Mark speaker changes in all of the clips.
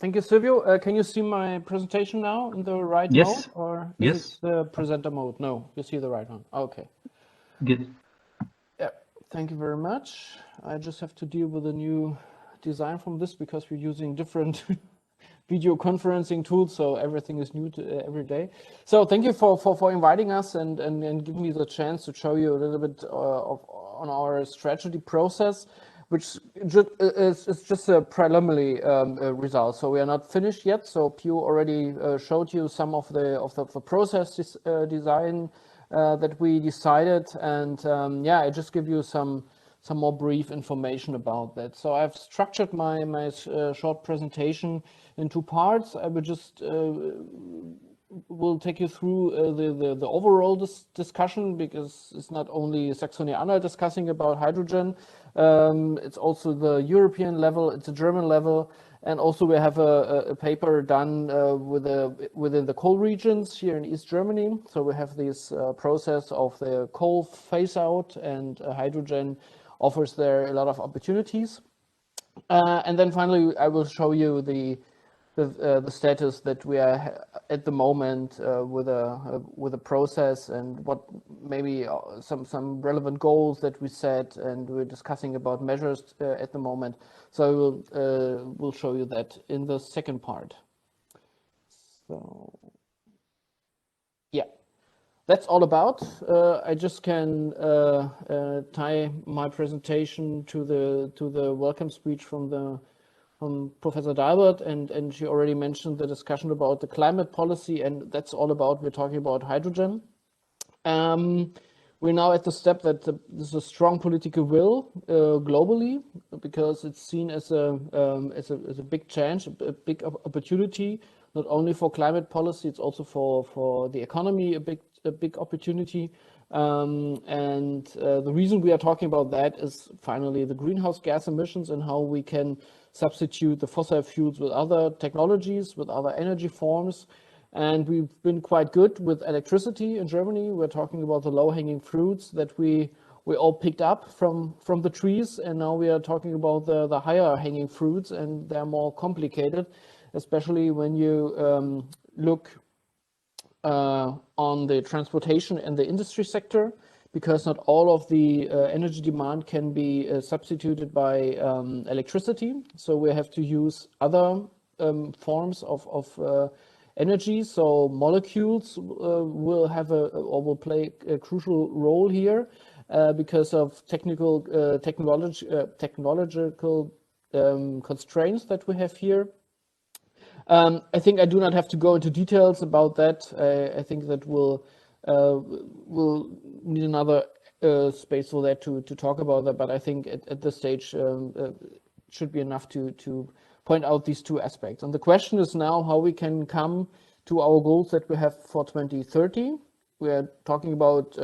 Speaker 1: Thank you, Silvio. Can you see my presentation now in the right mode, or is it the presenter mode? No, you see the right one. Okay.
Speaker 2: Good.
Speaker 1: Yeah, thank you very much. I just have to deal with a new design from this because we're using different video conferencing tools, so everything is new every day. So thank you for inviting us and giving me the chance to show you a little bit on our strategy process, which is just a preliminary result. So we are not finished yet. So Pio already showed you some of the process design that we decided, and yeah, I just give you some more brief information about that. So I've structured my short presentation in two parts. I will just will take you through the overall discussion, because it's not only Saxony-Anhalt discussing about hydrogen, it's also the European level, it's a German level, and also we have a paper done within the coal regions here in East Germany. So we have this process of the coal phase out, and hydrogen offers there a lot of opportunities. And then finally, I will show you the status that we are at the moment with a process, and what maybe some relevant goals that we set, and we're discussing about measures at the moment. So we'll show you that in the second part. So yeah, that's all about. I just can tie my presentation to the welcome speech from Professor Dalbert, and she already mentioned the discussion about the climate policy, and that's all about, we're talking about hydrogen. We're now at the step that there's a strong political will globally, because it's seen as a big change, a big opportunity, not only for climate policy, it's also for the economy, a big opportunity. And the reason we are talking about that is finally the greenhouse gas emissions, and how we can substitute the fossil fuels with other technologies, with other energy forms. And we've been quite good with electricity in Germany. We're talking about the low-hanging fruits that we all picked up from the trees, and now we are talking about the higher hanging fruits, and they're more complicated, especially when you look on the transportation and the industry sector, because not all of the energy demand can be substituted by electricity. So we have to use other forms of energy. So molecules will have will play a crucial role here because of technological constraints that we have here. I think I do not have to go into details about that. I think that we'll need another space for that to talk about that. But I think at this stage should be enough to point out these two aspects. And the question is now how we can come to our goals that we have for 2030. We are talking about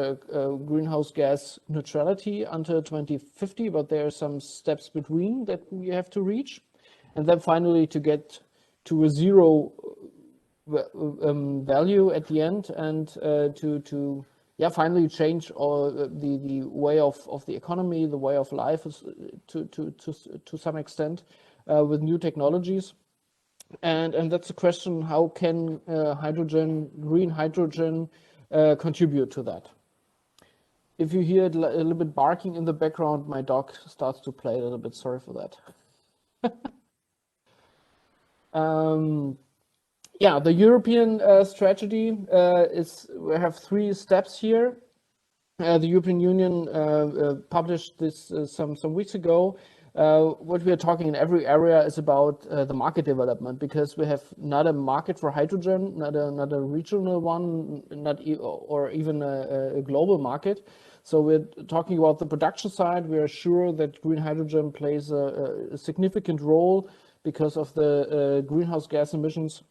Speaker 1: greenhouse gas neutrality until 2050, but there are some steps between that we have to reach. And then finally to get to a zero value at the end, and to finally change all the way of the economy, the way of life to some extent with new technologies. And that's the question: how can green hydrogen contribute to that? If you hear a little bit barking in the background, my dog starts to play a little bit. Sorry for that. Yeah, the European strategy is, we have 3 steps here. The European Union published this some weeks ago. What we are talking in every area is about the market development, because we have not a market for hydrogen, not a regional one, or even a global market. So we're talking about the production side. We are sure that green hydrogen plays a significant role because of the greenhouse gas emissions.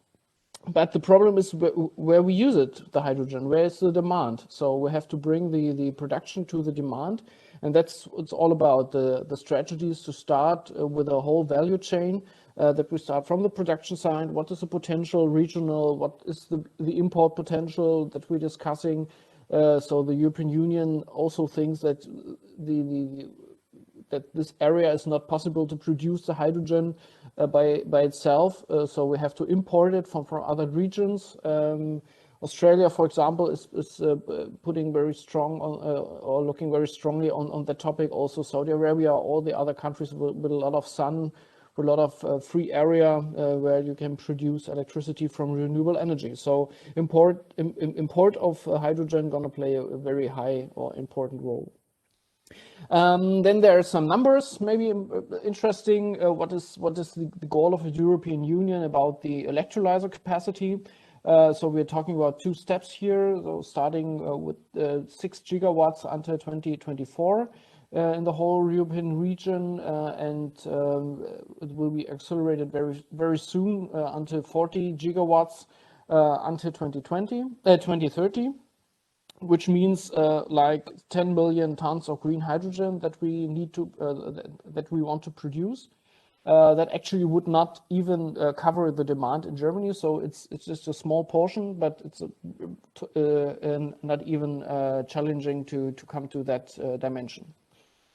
Speaker 1: But the problem is where we use it, the hydrogen, where is the demand? So we have to bring the production to the demand. And that's it's all about, the strategies to start with a whole value chain, that we start from the production side. What is the potential regional? What is the import potential that we're discussing? So the European Union also thinks that that this area is not possible to produce the hydrogen by itself. So we have to import it from other regions. Australia, for example, is putting very strong on, or looking very strongly on the topic. Also Saudi Arabia, all the other countries with a lot of sun, with a lot of free area where you can produce electricity from renewable energy. So import of hydrogen gonna play a very high or important role. Then there are some numbers, maybe interesting. What is the goal of the European Union about the electrolyzer capacity? So we're talking about two steps here. So starting with 6 gigawatts until 2024 in the whole European region, and it will be accelerated very soon until 40 gigawatts until 2030. Which means like 10 million tons of green hydrogen that we need to that we want to produce. That actually would not even cover the demand in Germany. So it's just a small portion, but it's not even challenging to come to that dimension.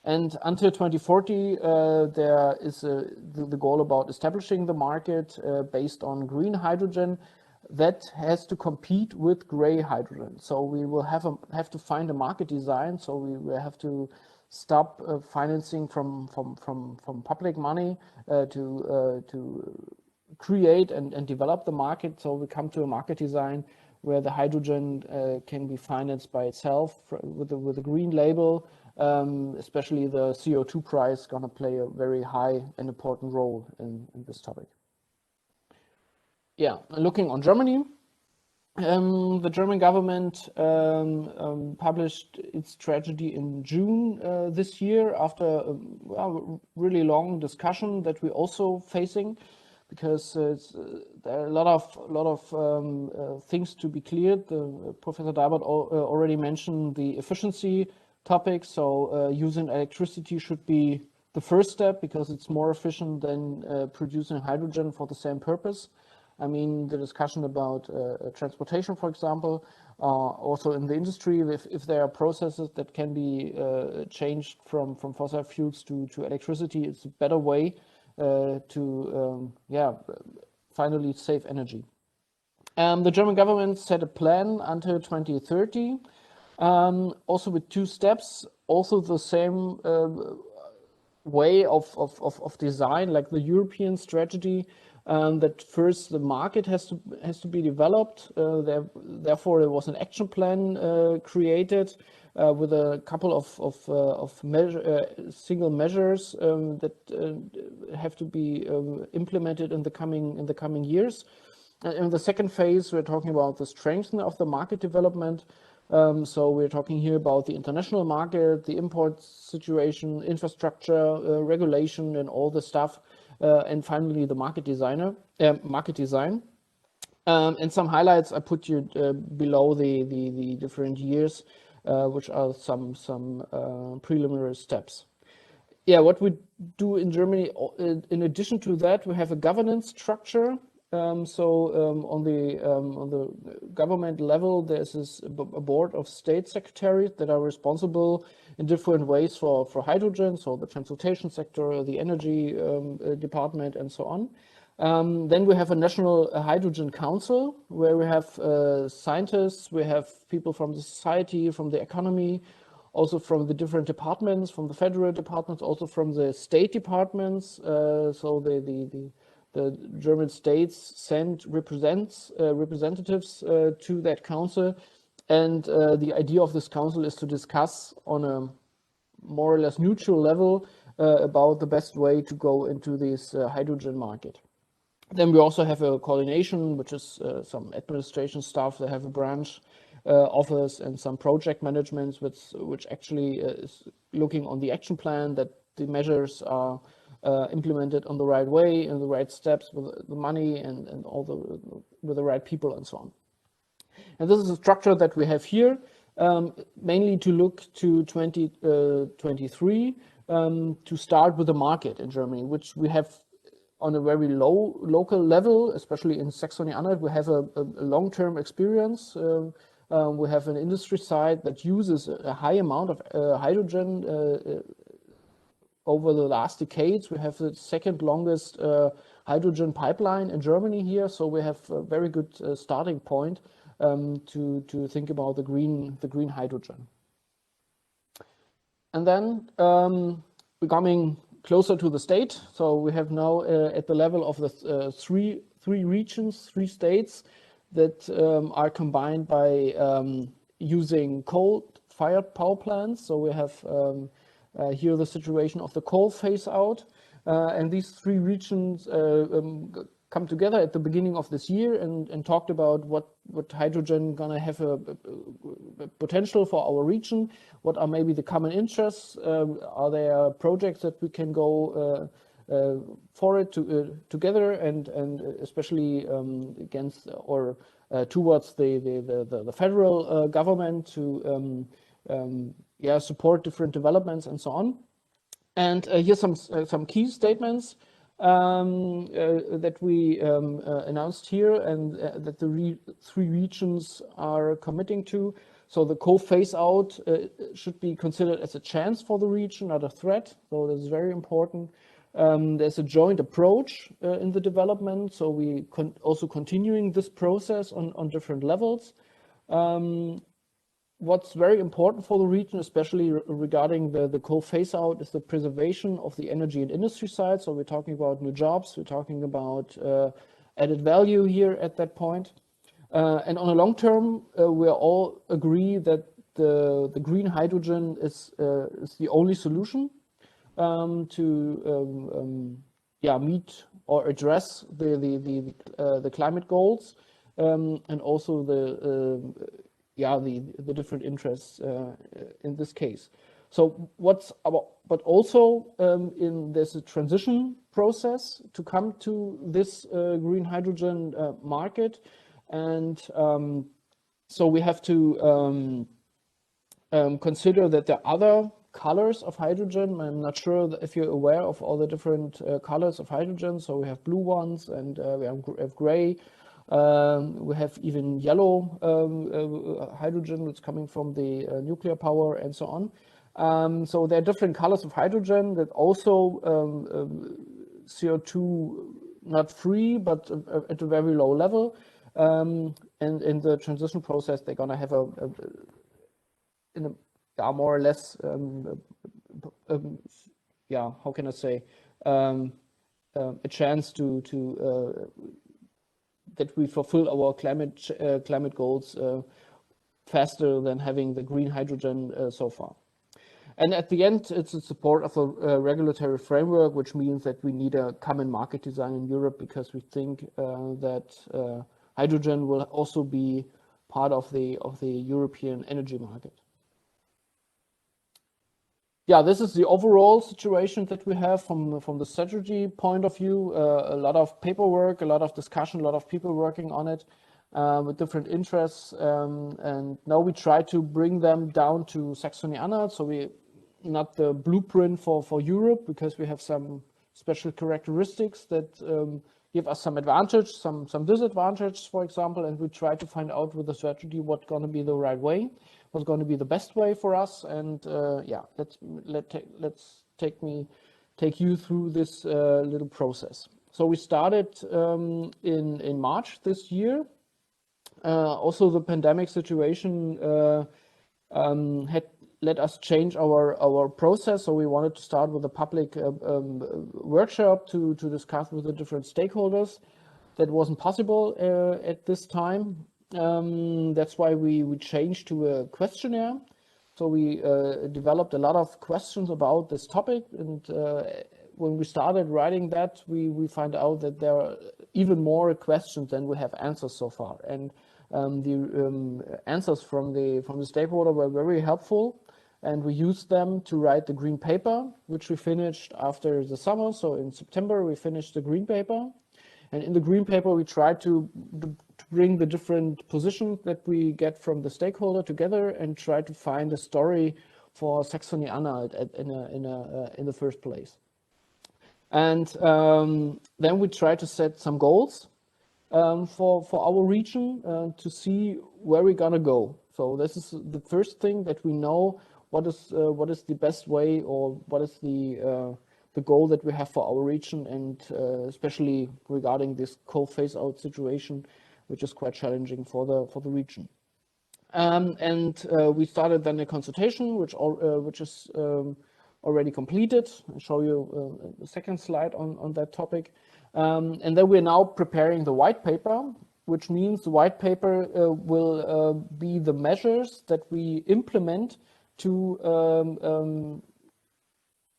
Speaker 1: And until 2040, there is the goal about establishing the market based on green hydrogen that has to compete with gray hydrogen. So we will have to find a market design. So we will have to stop financing from public money to create and develop the market. So we come to a market design where the hydrogen can be financed by itself with a green label. Especially the CO2 price gonna play a very high and important role in this topic. Yeah, looking on Germany, the German government published its strategy in June this year after a really long discussion that we're also facing, because there are a lot of things to be cleared. Professor Dalbert already mentioned the efficiency topic. So using electricity should be the first step because it's more efficient than producing hydrogen for the same purpose. I mean, the discussion about transportation, for example, also in the industry, if there are processes that can be changed from fossil fuels to electricity, it's a better way to finally save energy. The German government set a plan until 2030, also with two steps, also the same way of design like the European strategy. That first the market has to be developed. Therefore, there was an action plan created with a couple of single measures that have to be implemented in the coming years. In the second phase, we're talking about the strengthening of the market development. So we're talking here about the international market, the import situation, infrastructure, regulation, and all the stuff. And finally, the market design. And some highlights I put you below the different years, which are some preliminary steps. Yeah, what we do in Germany, in addition to that, we have a governance structure. On the government level, there's a board of state secretaries that are responsible in different ways for hydrogen, so the transportation sector, the energy department, and so on. Then we have a national hydrogen council where we have scientists, we have people from the society, from the economy, also from the different departments, from the federal departments, also from the state departments. So the German states send representatives to that council, and the idea of this council is to discuss on a more or less neutral level about the best way to go into this hydrogen market. Then we also have a coordination, which is some administration staff. They have a branch office and some project management, which actually is looking on the action plan that the measures are implemented on the right way, in the right steps, with the money and all with the right people and so on. And this is a structure that we have here, mainly to look to 2023 to start with the market in Germany, which we have on a very low local level, especially in Saxony-Anhalt. We have a long-term experience. We have an industry side that uses a high amount of hydrogen over the last decades, we have the second longest hydrogen pipeline in Germany here, so we have a very good starting point to think about the green hydrogen. And then we're coming closer to the state. So we have now at the level of the three regions, 3 states that are combined by using coal-fired power plants. So we have here the situation of the coal phase out. And these 3 regions come together at the beginning of this year and talked about what hydrogen gonna have a potential for our region, what are maybe the common interests, are there projects that we can go for it together and especially against or towards the federal government to support different developments and so on. And here's some key statements that we announced here and that the 3 regions are committing to. So the coal phase out should be considered as a chance for the region, not a threat. So this is very important. There's a joint approach in the development. So we also continuing this process on different levels. What's very important for the region, especially regarding the coal phase out, is the preservation of the energy and industry side. So we're talking about new jobs, we're talking about added value here at that point. And on a long term, we all agree that the green hydrogen is the only solution to meet or address the climate goals and also the different interests in this case. So but also there's a transition process to come to this green hydrogen market, and so we have to consider that there are other colors of hydrogen. I'm not sure if you're aware of all the different colors of hydrogen. So we have blue ones and we have gray. We have even yellow hydrogen that's coming from the nuclear power and so on. So there are different colors of hydrogen that also CO2 not free, but at a very low level. And in the transition process, they're going to have more or less, how can I say, a chance to that we fulfill our climate goals faster than having the green hydrogen so far. And at the end, it's the support of a regulatory framework, which means that we need a common market design in Europe, because we think that hydrogen will also be part of the European energy market. Yeah, this is the overall situation that we have from the strategy point of view. A lot of paperwork, a lot of discussion, a lot of people working on it with different interests. And now we try to bring them down to Saxony-Anhalt. So we not the blueprint for Europe, because we have some special characteristics that give us some advantage, some disadvantage, for example. And we try to find out with the strategy what's going to be the right way, what's going to be the best way for us. And let's take you through this little process. So we started in March this year. Also, the pandemic situation had let us change our process. So we wanted to start with a public workshop to discuss with the different stakeholders. That wasn't possible at this time. That's why we changed to a questionnaire. So we developed a lot of questions about this topic. And when we started writing that, we find out that there are even more questions than we have answers so far. And the answers from the stakeholder were very helpful. And we used them to write the green paper, which we finished after the summer. So in September, we finished the green paper. And in the green paper, we tried to bring the different positions that we get from the stakeholder together and try to find a story for Saxony-Anhalt in the first place. And then we try to set some goals for our region to see where we're going to go. So this is the first thing, that we know what is the best way, or what is the goal that we have for our region, and especially regarding this coal phase out situation, which is quite challenging for the region. We started then a consultation, which is already completed. I'll show you the second slide on that topic. And then we're now preparing the white paper, which means the white paper will be the measures that we implement to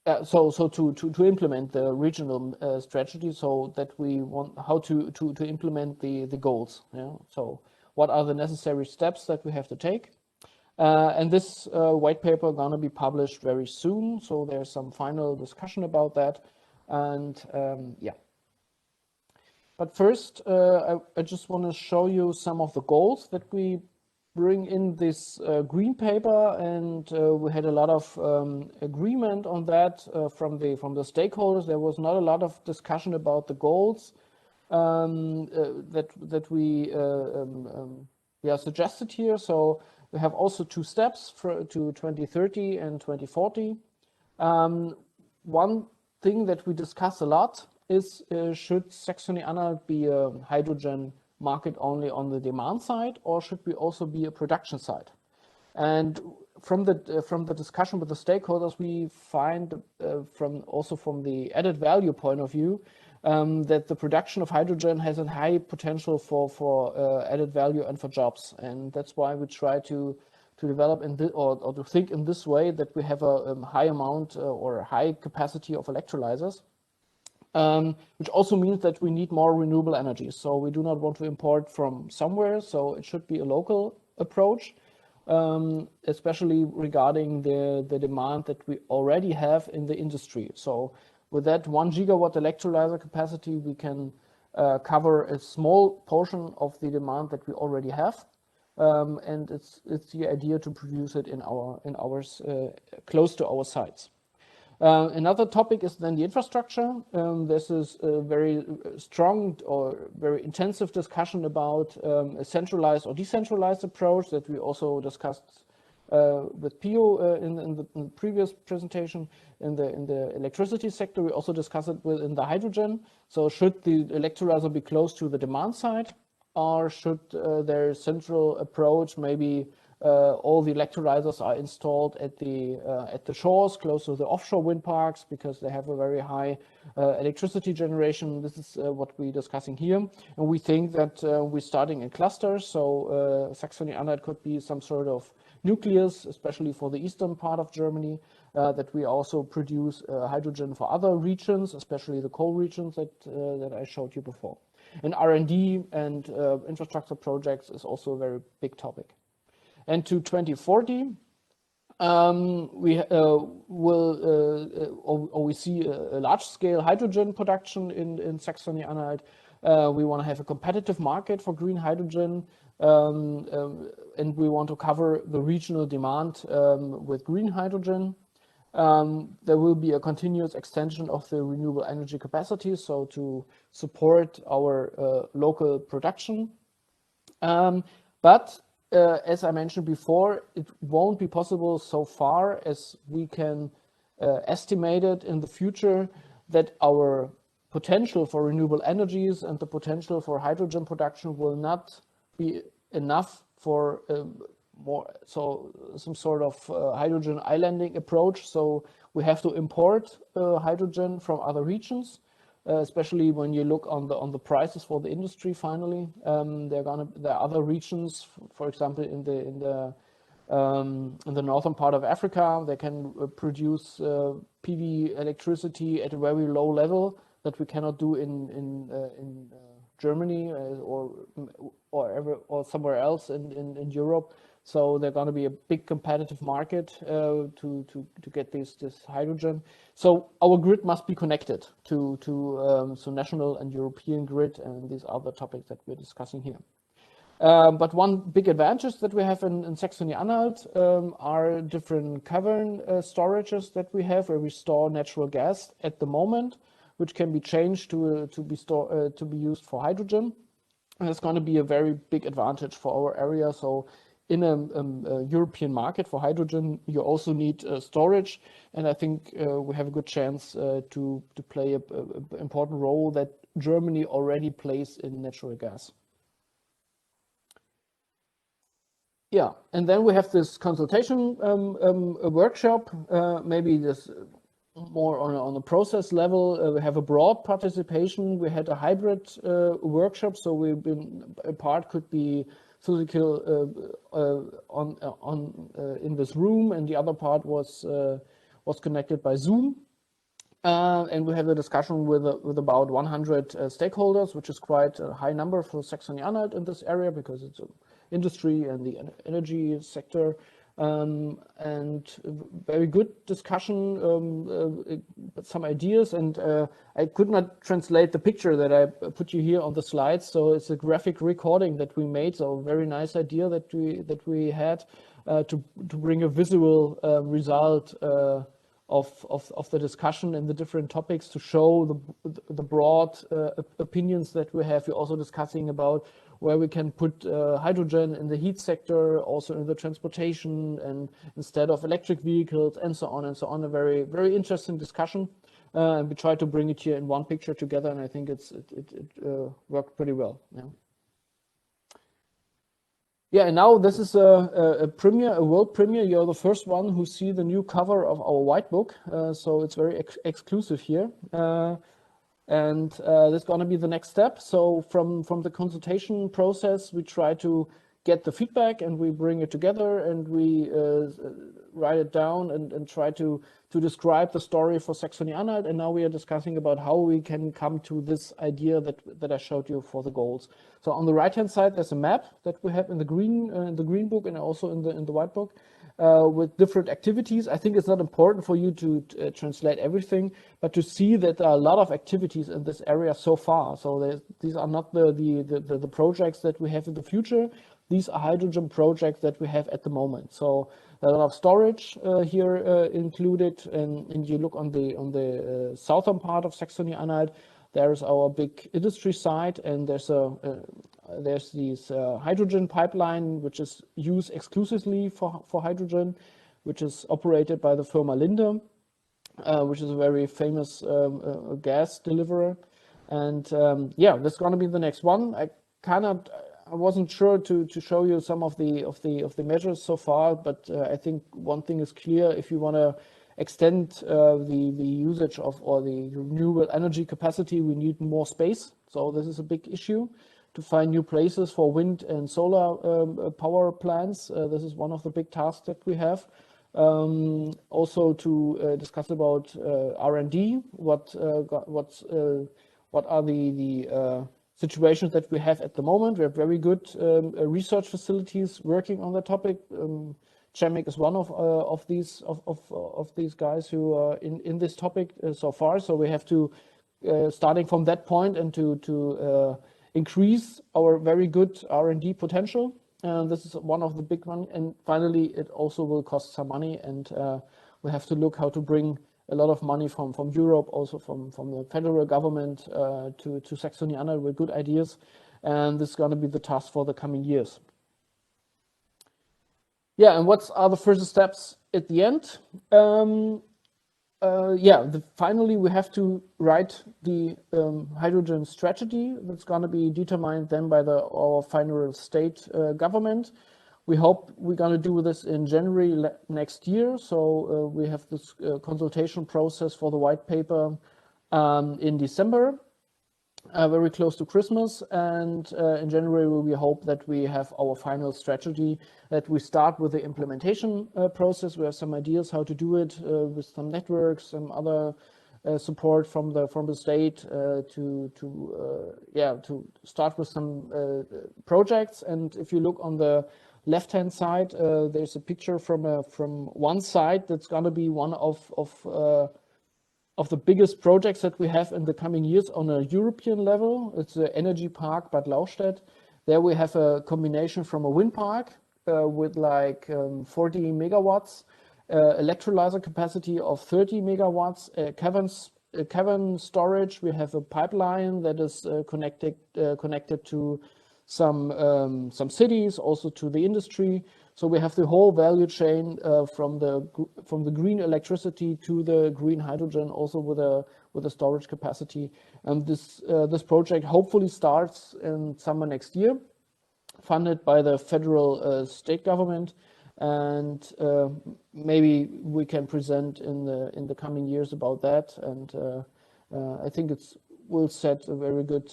Speaker 1: to implement the regional strategy, so that we want how to implement the goals. Yeah? So what are the necessary steps that we have to take? And this white paper is going to be published very soon, so there's some final discussion about that. And yeah. But first, I just want to show you some of the goals that we bring in this green paper, and we had a lot of agreement on that from the stakeholders. There was not a lot of discussion about the goals that we suggested here. So we have also two steps to 2030 and 2040. One thing that we discuss a lot is should Saxony-Anhalt be a hydrogen market only on the demand side, or should we also be a production side? And from the discussion with the stakeholders, we find from the added value point of view that the production of hydrogen has a high potential for added value and for jobs, and that's why we try to develop or to think in this way, that we have a high amount or a high capacity of electrolyzers. Which also means that we need more renewable energy. So we do not want to import from somewhere, so it should be a local approach, especially regarding the demand that we already have in the industry. So with that 1 gigawatt electrolyzer capacity, we can cover a small portion of the demand that we already have. And it's the idea to produce it in ours close to our sites. Another topic is then the infrastructure. This is a very strong or very intensive discussion about a centralized or decentralized approach that we also discussed with Pio in the previous presentation. In the electricity sector, we also discussed it within the hydrogen. So should the electrolyzer be close to the demand side, or should their central approach, maybe all the electrolyzers are installed at the shores, close to the offshore wind parks, because they have a very high electricity generation. This is what we're discussing here, and we think that we're starting in clusters. So Saxony-Anhalt could be some sort of nucleus, especially for the eastern part of Germany. That we also produce hydrogen for other regions, especially the coal regions that I showed you before. And R&D and infrastructure projects is also a very big topic. And to 2040, we see a large-scale hydrogen production in Saxony-Anhalt. We want to have a competitive market for green hydrogen, and we want to cover the regional demand with green hydrogen. There will be a continuous extension of the renewable energy capacity, so to support our local production. But as I mentioned before, it won't be possible so far as we can estimate it in the future, that our potential for renewable energies and the potential for hydrogen production will not be enough for some sort of hydrogen islanding approach. So we have to import hydrogen from other regions, especially when you look on the prices for the industry. Finally, there are other regions, for example, in the northern part of Africa, they can produce PV electricity at a very low level that we cannot do in Germany or somewhere else in Europe. So they're going to be a big competitive market to get this hydrogen. So our grid must be connected to national and European grid, and these other topics that we're discussing here. But one big advantage that we have in Saxony-Anhalt are different cavern storages that we have, where we store natural gas at the moment, which can be changed to be used for hydrogen. And it's going to be a very big advantage for our area. So in a European market for hydrogen, you also need storage, and I think we have a good chance to play an important role that Germany already plays in natural gas. Yeah, and then we have this consultation workshop, maybe this more on a process level. We have a broad participation. We had a hybrid workshop, so we've been, a part could be physical in this room, and the other part was connected by Zoom. And we had a discussion with about 100 stakeholders, which is quite a high number for Saxony-Anhalt in this area because it's industry and the energy sector. And very good discussion, some ideas, and I could not translate the picture that I put you here on the slides, so it's a graphic recording that we made, so a very nice idea that we had to bring a visual result of the discussion and the different topics, to show the broad opinions that we have. We're also discussing about where we can put hydrogen in the heat sector, also in the transportation, and instead of electric vehicles, and so on and so on. A very, very interesting discussion. And we try to bring it here in one picture together, and I think it worked pretty well. Yeah. Yeah, and now this is a premiere, a world premiere. You're the first one who see the new cover of our white book, so it's very exclusive here. And this is going to be the next step. So from the consultation process, we try to get the feedback and we bring it together and we write it down and try to describe the story for Saxony-Anhalt. And now we are discussing about how we can come to this idea that I showed you for the goals. So on the right-hand side, there's a map that we have in the green book and also in the white book. With different activities. I think it's not important for you to translate everything, but to see that there are a lot of activities in this area so far. So these are not the projects that we have in the future. These are hydrogen projects that we have at the moment. So a lot of storage here included, and you look on the southern part of Saxony-Anhalt. There's our big industry site, and there's this hydrogen pipeline, which is used exclusively for hydrogen, which is operated by the firma Linde, which is a very famous gas deliverer. And yeah, that's going to be the next one. I wasn't sure to show you some of the measures so far, but I think one thing is clear: if you want to extend the usage of or the renewable energy capacity, we need more space. So this is a big issue, to find new places for wind and solar power plants. This is one of the big tasks that we have. Also to discuss about R&D, what are the situations that we have at the moment. We have very good research facilities working on the topic. Chemic is one of these guys who are in this topic so far. So we have to starting from that point and to increase our very good R&D potential. This is one of the big ones. And finally, it also will cost some money, and we have to look how to bring a lot of money from Europe, also from the federal government to Saxony-Anhalt with good ideas. And this is going to be the task for the coming years. Yeah, and what are the first steps at the end? Finally, we have to write the hydrogen strategy that's going to be determined then by our final state government. We hope we're going to do this in January next year. So we have this consultation process for the white paper in December. Very close to Christmas, and in January we hope that we have our final strategy, that we start with the implementation process. We have some ideas how to do it with some networks, some other support from the state to start with some projects. And if you look on the left-hand side, there's a picture from one side that's going to be one of the biggest projects that we have in the coming years on a European level. It's the Energy Park Bad Lauchstädt. There we have a combination from a wind park with like 40 megawatts, electrolyzer capacity of 30 megawatts, cavern storage. We have a pipeline that is connected to some cities, also to the industry. So we have the whole value chain from the green electricity to the green hydrogen, also with a storage capacity. And this project hopefully starts in summer next year, funded by the federal state government, and maybe we can present in the coming years about that. And I think will set a very good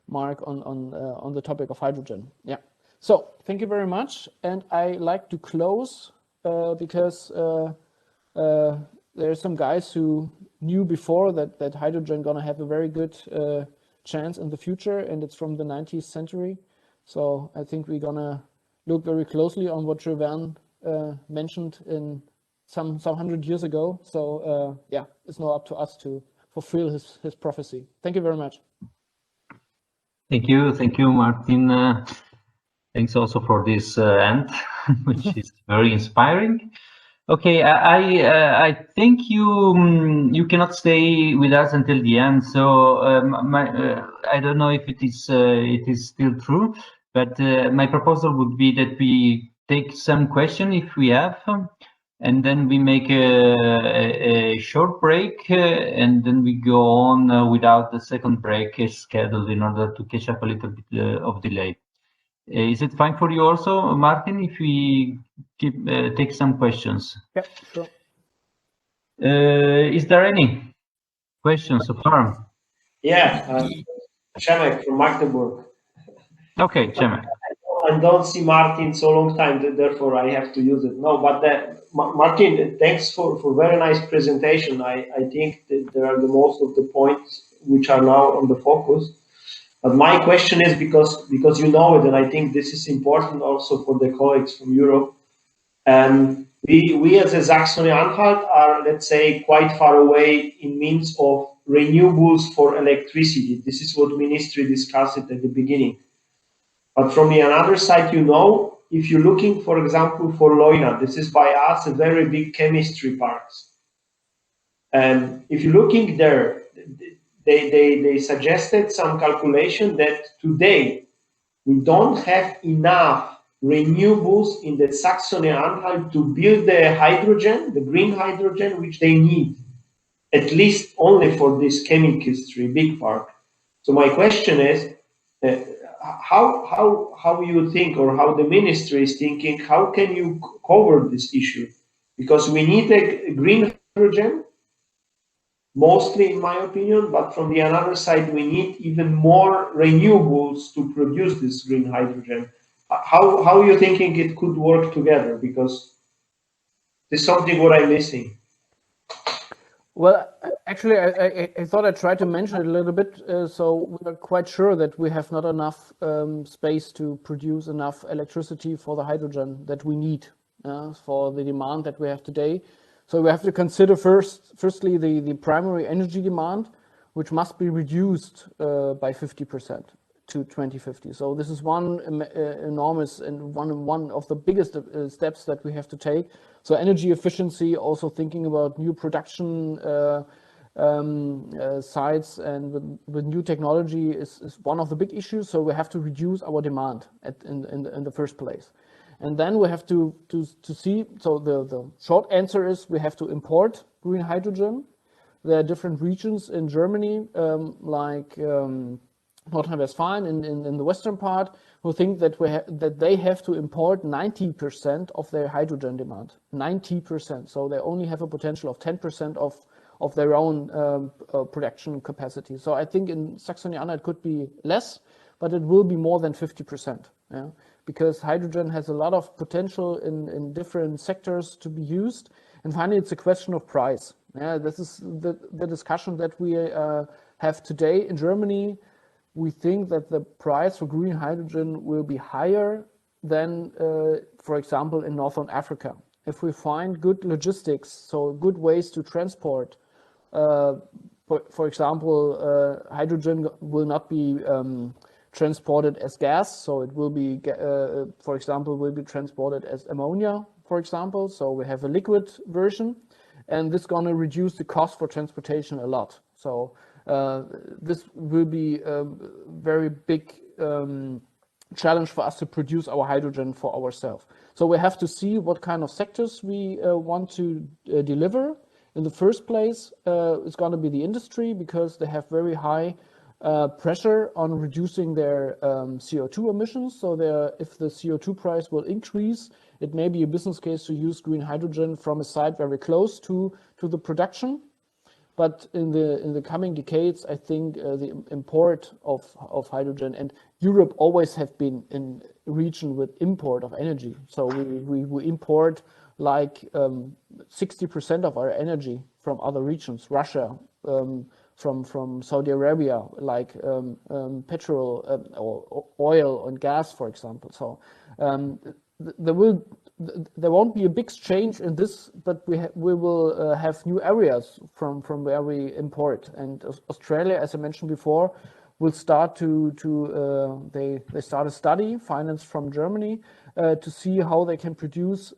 Speaker 1: mark on the topic of hydrogen. Yeah. So thank you very much, and I like to close because there are some guys who knew before that hydrogen gonna have a very good chance in the future, and it's from the 19th century. So I think we're gonna look very closely on what Jovan mentioned in some 100 years ago. So yeah, it's now up to us to fulfill his prophecy. Thank you very much.
Speaker 2: Thank you, Martin. Thanks also for this end, which is very inspiring. Okay, I think you cannot stay with us until the end. So I don't know if it is still true, but my proposal would be that we take some question if we have, and then we make a short break, and then we go on without the second break scheduled in order to catch up a little bit of delay. Is it fine for you also, Martin, if we take some questions?
Speaker 1: Yeah, sure.
Speaker 2: Is there any questions so far?
Speaker 3: Yeah, Przemek from Magdeburg.
Speaker 2: Okay, Przemek.
Speaker 3: I don't see Martin so long time, therefore I have to use it. No, but Martin, thanks for very nice presentation. I think that there are the most of the points which are now on the focus. But my question is because you know it, and I think this is important also for the colleagues from Europe. We as a Saxony-Anhalt are, let's say, quite far away in means of renewables for electricity. This is what ministry discussed at the beginning. But from the other side, you know, if you're looking, for example, for Leuna, this is by us a very big chemistry parks. And if you're looking there, they suggested some calculation that today we don't have enough renewables in the Saxony-Anhalt to build the hydrogen, the green hydrogen, which they need, at least only for this chemistry big park. So my question is, how you think, or how the ministry is thinking, how can you cover this issue? Because we need a green hydrogen, mostly in my opinion, but from the other side, we need even more renewables to produce this green hydrogen. How are you thinking it could work together? Because there's something what I'm missing.
Speaker 1: Well, actually, I thought I'd try to mention it a little bit. So we're quite sure that we have not enough space to produce enough electricity for the hydrogen that we need for the demand that we have today. So we have to consider firstly the primary energy demand, which must be reduced by 50% to 2050. So this is one enormous and one of the biggest steps that we have to take. So energy efficiency, also thinking about new production sites and with new technology is one of the big issues. So we have to reduce our demand in the first place. And then we have to see, so the short answer is we have to import green hydrogen. There are different regions in Germany, like North Rhine-Westphalia in the western part, who think that they have to import 90% of their hydrogen demand, 90%. So they only have a potential of 10% of their own production capacity. So I think in Saxony-Anhalt it could be less, but it will be more than 50%. Yeah? Because hydrogen has a lot of potential in different sectors to be used. And finally, it's a question of price. Yeah, this is the discussion that we have today in Germany. We think that the price for green hydrogen will be higher than, for example, in Northern Africa. If we find good logistics, so good ways to transport, for example, hydrogen will not be transported as gas, so it will be, for example, will be transported as ammonia, for example. So we have a liquid version, and this is going to reduce the cost for transportation a lot. So this will be a very big challenge for us to produce our hydrogen for ourselves. So we have to see what kind of sectors we want to deliver. In the first place, it's going to be the industry, because they have very high pressure on reducing their CO2 emissions. So if the CO2 price will increase, it may be a business case to use green hydrogen from a site very close to the production. But in the coming decades, I think the import of hydrogen, and Europe always have been in a region with import of energy. So we import like 60% of our energy from other regions, Russia, from Saudi Arabia, like petrol or oil and gas, for example. So there won't be a big change in this, but we will have new areas from where we import. And Australia, as I mentioned before, will start they start a study financed from Germany to see how they can produce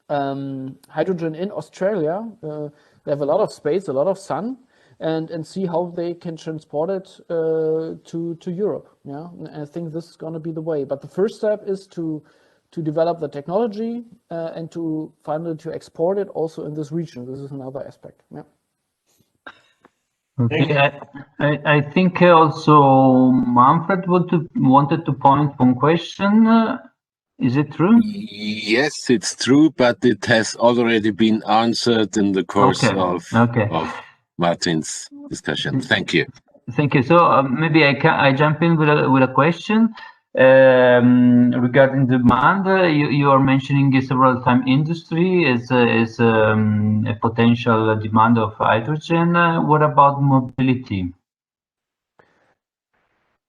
Speaker 1: hydrogen in Australia. They have a lot of space, a lot of sun, and see how they can transport it to Europe. Yeah, and I think this is going to be the way. But the first step is to develop the technology and to finally to export it also in this region. This is another aspect. Yeah.
Speaker 2: Okay, I think also Manfred wanted to point one question. Is it true?
Speaker 4: Yes, it's true, but it has already been answered in the course of Martin's discussion. Thank you.
Speaker 2: Thank you. So maybe I jump in with a question regarding demand. You are mentioning several times industry is a potential demand of hydrogen. What about mobility?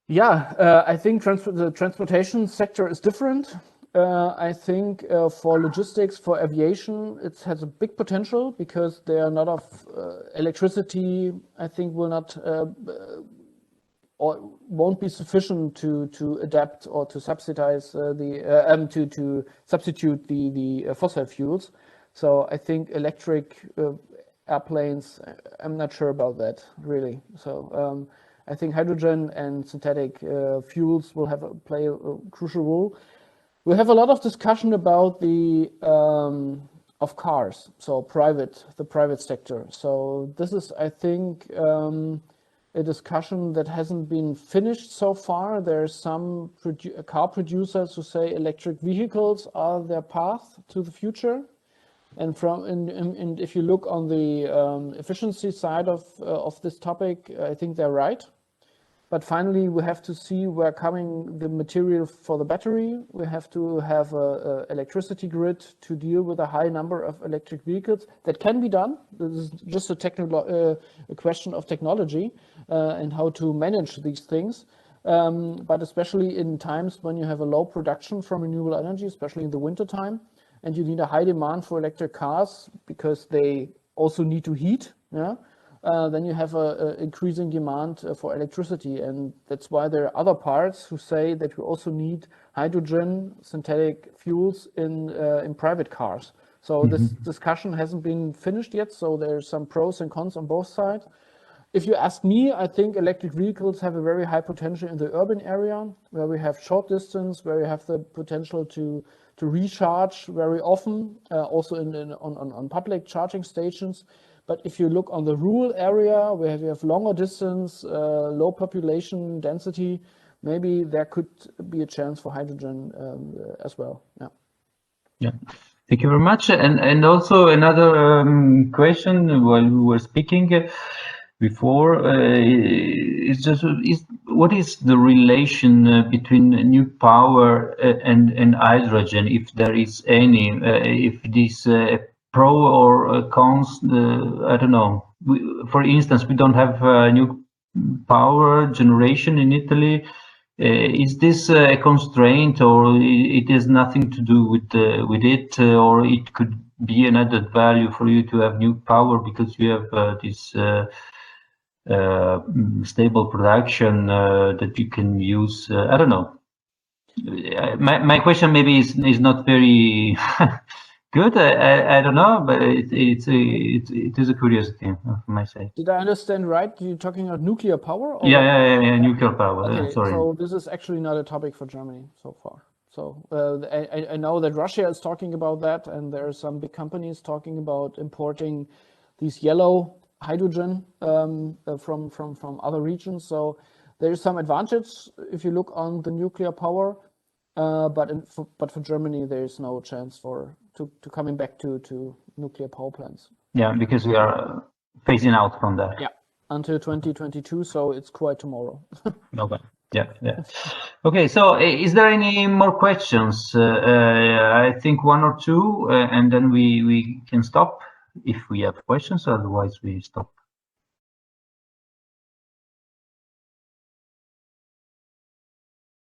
Speaker 1: Yeah, I think the transportation sector is different. I think for logistics, for aviation, it has a big potential, because there are not of electricity, I think, will not or won't be sufficient to adapt or to subsidize to substitute the fossil fuels. So I think electric airplanes, I'm not sure about that, really. So I think hydrogen and synthetic fuels will play a crucial role. We have a lot of discussion about the of cars, so the private sector. So this is, I think, a discussion that hasn't been finished so far. There's some car producers who say electric vehicles are their path to the future. And if you look on the efficiency side of this topic, I think they're right. But finally, we have to see where coming the material for the battery. We have to have a electricity grid to deal with a high number of electric vehicles. That can be done. This is just a question of technology and how to manage these things. But especially in times when you have a low production from renewable energy, especially in the winter time, and you need a high demand for electric cars because they also need to heat. Yeah. Then you have an increasing demand for electricity, and that's why there are other parts who say that we also need hydrogen, synthetic fuels in private cars. So this discussion hasn't been finished yet, so there's some pros and cons on both sides. If you ask me, I think electric vehicles have a very high potential in the urban area, where we have short distance, where you have the potential to recharge very often, also on public charging stations. But if you look on the rural area where you have longer distance, low population density, maybe there could be a chance for hydrogen as well. Yeah.
Speaker 2: Yeah. Thank you very much. And also another question while we were speaking before what is the relation between new power and hydrogen, if there is any, if this pro or cons, I don't know. For instance, we don't have new power generation in Italy. Is this a constraint, or it has nothing to do with it, or it could be an added value for you to have new power because you have this stable production that you can use? I don't know. My question maybe is not very good. I don't know, but it is a curiosity from my side.
Speaker 1: Did I understand right? You're talking about nuclear power? Or
Speaker 2: yeah, nuclear power.
Speaker 1: Okay,
Speaker 2: sorry.
Speaker 1: so this is actually not a topic for Germany so far. So I know that Russia is talking about that, and there are some big companies talking about importing these yellow hydrogen from other regions. So there is some advantage if you look on the nuclear power, but for Germany there is no chance to coming back to nuclear power plants.
Speaker 2: Yeah, because we are phasing out from that.
Speaker 1: Yeah, until 2022. So it's quite tomorrow.
Speaker 2: Okay. Yeah. Okay, so is there any more questions? I think one or two, and then we can stop if we have questions. Otherwise, we stop.